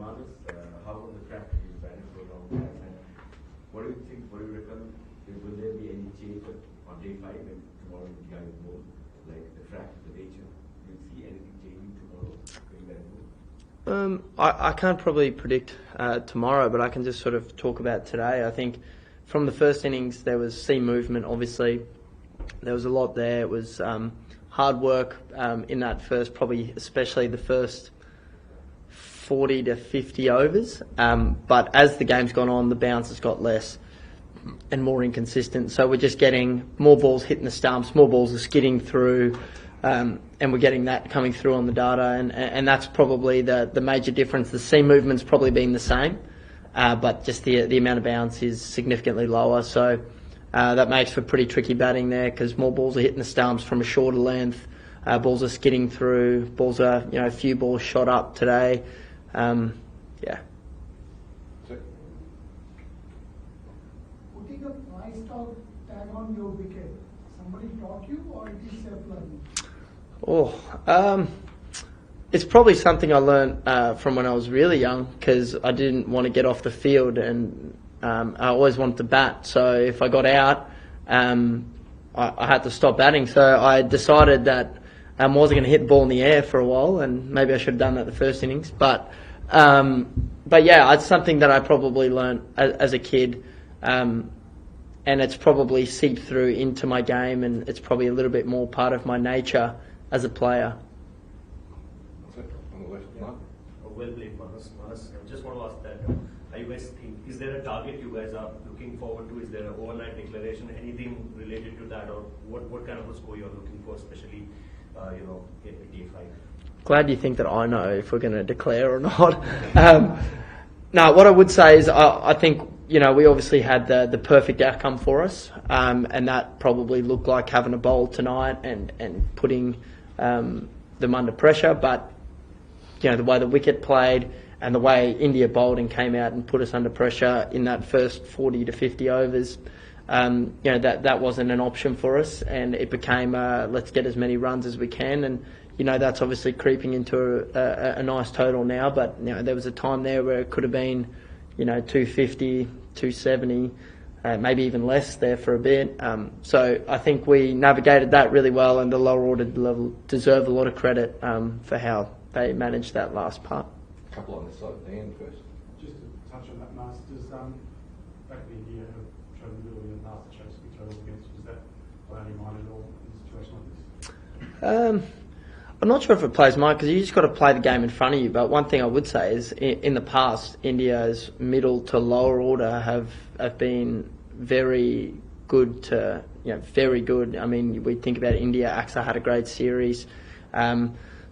Marnus, how on the track is batting for a long time? And what do you think? What do you reckon? Will there be any change on day 5 and tomorrow the guy is more like the track, the nature? Do you see anything changing tomorrow when that move? I can't probably predict tomorrow, but I can just sort of talk about today. I think from the first innings there was seam movement. Obviously, there was a lot there. It was hard work in that first, probably especially the first 40 to 50 overs. But as the game's gone on, the bounce has got less and more inconsistent. So we're just getting more balls hitting the stumps, more balls are skidding through, and we're getting that coming through on the data. And that's probably the major difference. The seam movement's probably been the same, but just the amount of bounce is significantly lower. So that makes for pretty tricky batting there because more balls are hitting the stumps from a shorter length. Balls are skidding through. Balls are, a few balls shot up today. Yeah. Putting a price tag on your wicket, somebody taught you or it is self-learning? It's probably something I learned from when I was really young because I didn't want to get off the field and I always wanted to bat. So if I got out, I had to stop batting. So I decided that I wasn't going to hit the ball in the air for a while, and maybe I should have done that the first innings. But yeah, it's something that I probably learned as a kid, and it's probably seeped through into my game, and it's probably a little bit more part of my nature as a player. Well played, Marnus. Marnus, I just want to ask that, you guys think, is there a target you guys are looking forward to? Is there an overnight declaration, anything related to that, or what kind of a score you're looking for, especially, in day 5? Glad you think that I know if we're going to declare or not. No, what I would say is I think, we obviously had the perfect outcome for us, and that probably looked like having a bowl tonight and putting them under pressure. But, the way the wicket played and the way India bowled and came out and put us under pressure in that first 40 to 50 overs, that wasn't an option for us, and it became let's get as many runs as we can. And that's obviously creeping into a nice total now, but there was a time there where it could have been 250, 270, maybe even less there for a bit. So I think we navigated that really well, and the lower order level deserve a lot of credit for how they managed that last part. A couple on this side, Dan first. Just to touch on that, Marnus, does back in India have shown the ability in the past to chase big totals against? Does that play any mind at all in a situation like this? I'm not sure if it plays mind because you just got to play the game in front of you. But one thing I would say is, in the past, India's middle to lower order have been very good to very good. I mean, we think about India. AXA had a great series.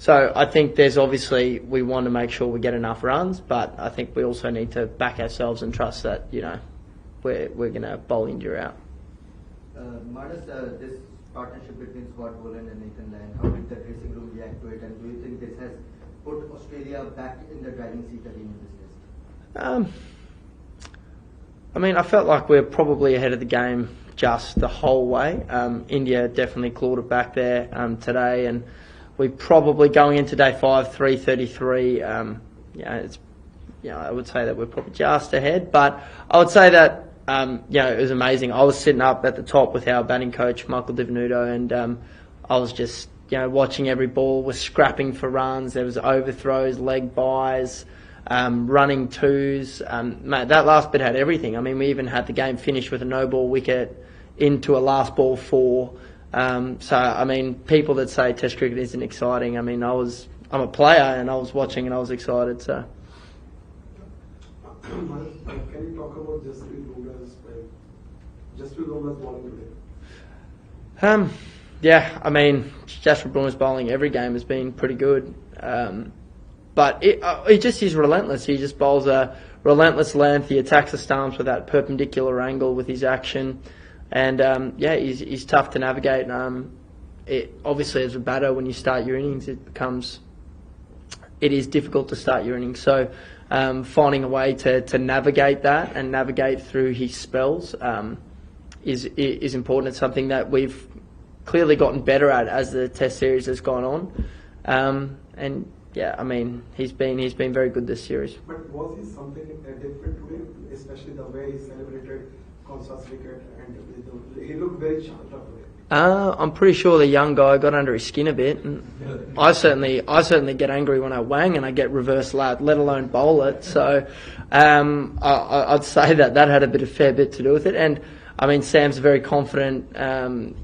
So I think there's obviously we want to make sure we get enough runs, but I think we also need to back ourselves and trust that we're going to bowl India out. Marnus, this partnership between Scott Boland and Nathan Lyon, how did the dressing room react to it, and do you think this has put Australia back in the driving seat again in this test? I mean, I felt like we're probably ahead of the game just the whole way. India definitely clawed it back there today, and we probably going into day 5, 333. I would say that we're probably just ahead, but I would say that it was amazing. I was sitting up at the top with our batting coach Michael Divenuto, and I was just watching every ball. Was scrapping for runs. There was overthrows, leg byes, running twos. Mate, that last bit had everything. I mean, we even had the game finish with a no-ball wicket into a last ball 4. So, I mean, people that say Test cricket isn't exciting, I mean, I'm a player and I was watching and I was excited. So, Can you talk about Jasprit Bumrah's bowling today? Yeah, I mean, Jasprit Bumrah's bowling every game has been pretty good, but he just is relentless. He just bowls a relentless length. He attacks the stumps with that perpendicular angle with his action. And he's tough to navigate. Obviously, as a batter, when you start your innings, it is difficult to start your innings. So finding a way to navigate that and navigate through his spells is important. It's something that we've clearly gotten better at as the Test series has gone on. And yeah, I mean, he's been very good this series. But was he something different today, especially the way he celebrated Konstas wicket, and he looked very charged up today? I'm pretty sure the young guy got under his skin a bit. And I certainly get angry when I wang and I get reverse let alone bowl it. So I'd say that had a fair bit to do with it. And I mean, Sam's a very confident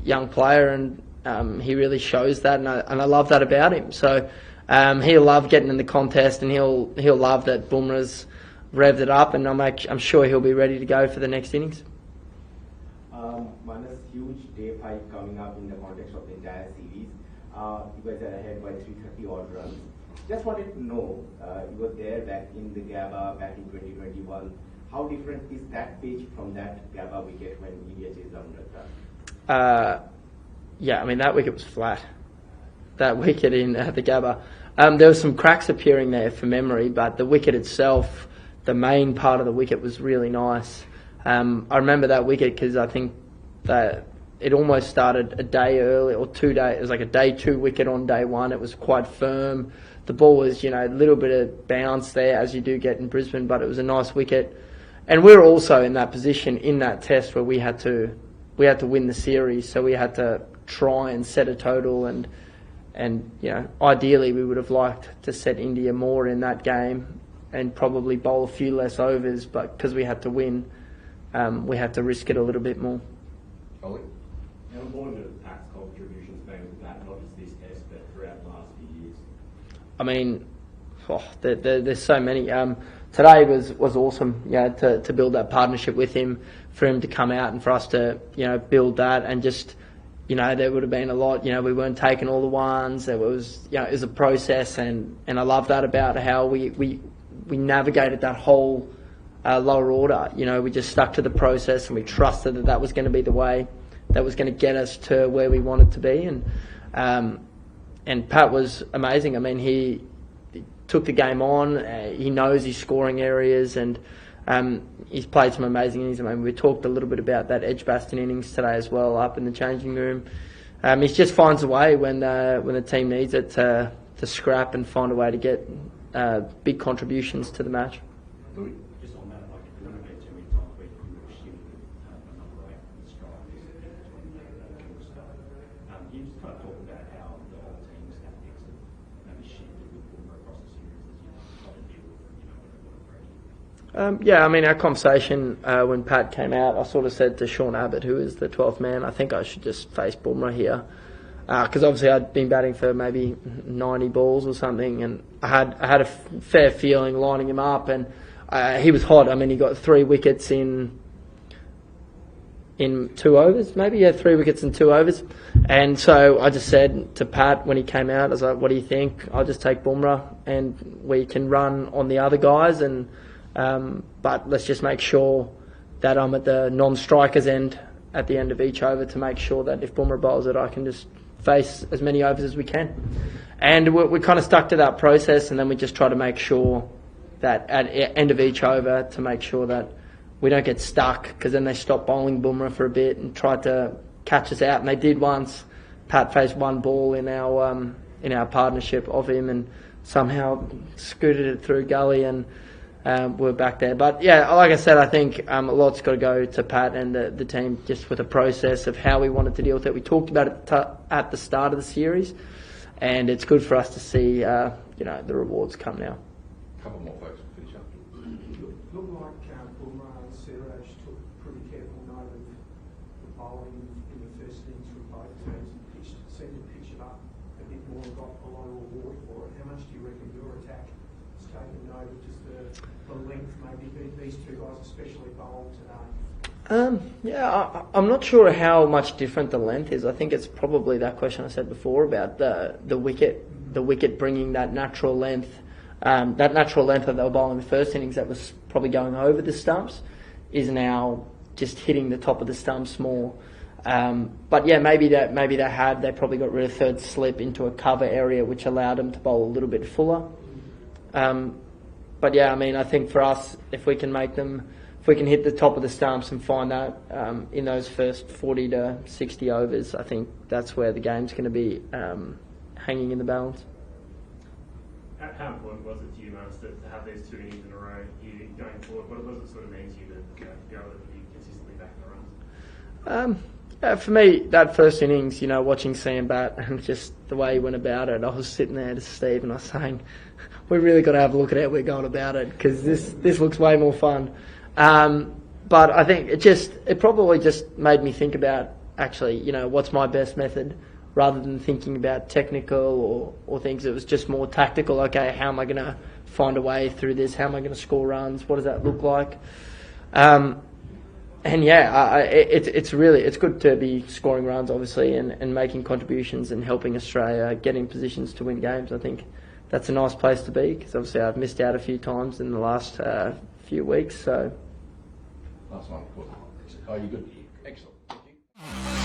young player, and he really shows that, and I love that about him. So he'll love getting in the contest, and he'll love that Bumrah's revved it up, and I'm sure he'll be ready to go for the next innings. Marnus, huge day 5 coming up in the context of the entire series. You guys are ahead by 330 odd runs. Just wanted to know, you were there back in the Gabba back in 2021. How different is that pitch from that Gabba wicket when India chased down Rata? Yeah, I mean, that wicket was flat. That wicket in the Gabba. There were some cracks appearing there for memory, but the wicket itself, the main part of the wicket was really nice. I remember that wicket because I think that it almost started a day early, or 2 days. It was like a day 2 wicket on day 1. It was quite firm. The ball was, a little bit of bounce there, as you do get in Brisbane, but it was a nice wicket. And we were also in that position in that test where we had to win the series, so we had to try and set a total, and ideally we would have liked to set India more in that game and probably bowl a few less overs, but because we had to win, we had to risk it a little bit more. Ollie? How important have Pat's contributions been with that, not just this test, but throughout the last few years? I mean, there's so many. Today was awesome, to build that partnership with him, for him to come out and for us to, build that, and just, there would have been a lot, we weren't taking all the ones. There was, it was a process, and I love that about how we navigated that whole lower order. We just stuck to the process, and we trusted that was going to be the way that was going to get us to where we wanted to be. And Pat was amazing. I mean, he took the game on. He knows his scoring areas, and he's played some amazing innings. I mean, we talked a little bit about that Edgbaston innings today as well, up in the changing room. He just finds a way when the team needs it to scrap and find a way to get big contributions to the match. Louis? Just on that, like, if you want to get too many times where you were shifting a number away from the strike, can you just kind of talk about how the whole team's tactics have maybe shifted with Bumrah across the series as you try to deal with, what a break? I mean, our conversation when Pat came out, I sort of said to Sean Abbott, who is the 12th man, I think I should just face Bumrah here. Because obviously I'd been batting for maybe 90 balls or something, and I had a fair feeling lining him up, and he was hot. I mean, he got 3 wickets in 2 overs, maybe. 3 wickets in 2 overs. And so I just said to Pat when he came out, I was like, what do you think? I'll just take Bumrah, and we can run on the other guys, and but let's just make sure that I'm at the non-strikers end at the end of each over, to make sure that if Bumrah bowls it, I can just face as many overs as we can. And we kind of stuck to that process, and then we just try to make sure that at the end of each over, to make sure that we don't get stuck, because then they stopped bowling Bumrah for a bit and tried to catch us out, and they did once. Pat faced 1 ball in our partnership of him, and somehow scooted it through gully, and we're back there. But yeah, like I said, I think a lot's got to go to Pat and the team, just with the process of how we wanted to deal with it. We talked about it at the start of the series, and it's good for us to see the rewards come now. A couple more folks to finish up. Looked like Bumrah and Siraj took pretty careful note of the bowling in the first innings from both teams, and seemed to pitch it up a bit more and got a lot of reward for it. How much do you reckon your attack has taken note of just the length, maybe these 2 guys especially bowled today? I'm not sure how much different the length is. I think it's probably that question I said before about the wicket bringing that natural length. That natural length that they were bowling in the first innings, that was probably going over the stumps, is now just hitting the top of the stumps more. But yeah, maybe they probably got rid of third slip into a cover area, which allowed them to bowl a little bit fuller. But yeah, I mean, I think for us, if we can hit the top of the stumps and find that in those first 40 to 60 overs, I think that's where the game's going to be hanging in the balance. How how important was it to you, Marnus, to have these 2 innings in a row here going forward? What does it sort of mean to you to be able to be consistently back in the runs? For me, that first innings, watching Sam bat and just the way he went about it, I was sitting there to Steve and I was saying, we really got to have a look at how we're going about it because this looks way more fun. But I think it probably just made me think about actually, what's my best method rather than thinking about technical or things. It was just more tactical. Okay, how am I going to find a way through this? How am I going to score runs? What does that look like? And yeah, it's good to be scoring runs, obviously, and making contributions and helping Australia get in positions to win games. I think that's a nice place to be because obviously I've missed out a few times in the last few weeks. So Last one, of course. Are you good? Excellent. Thank you.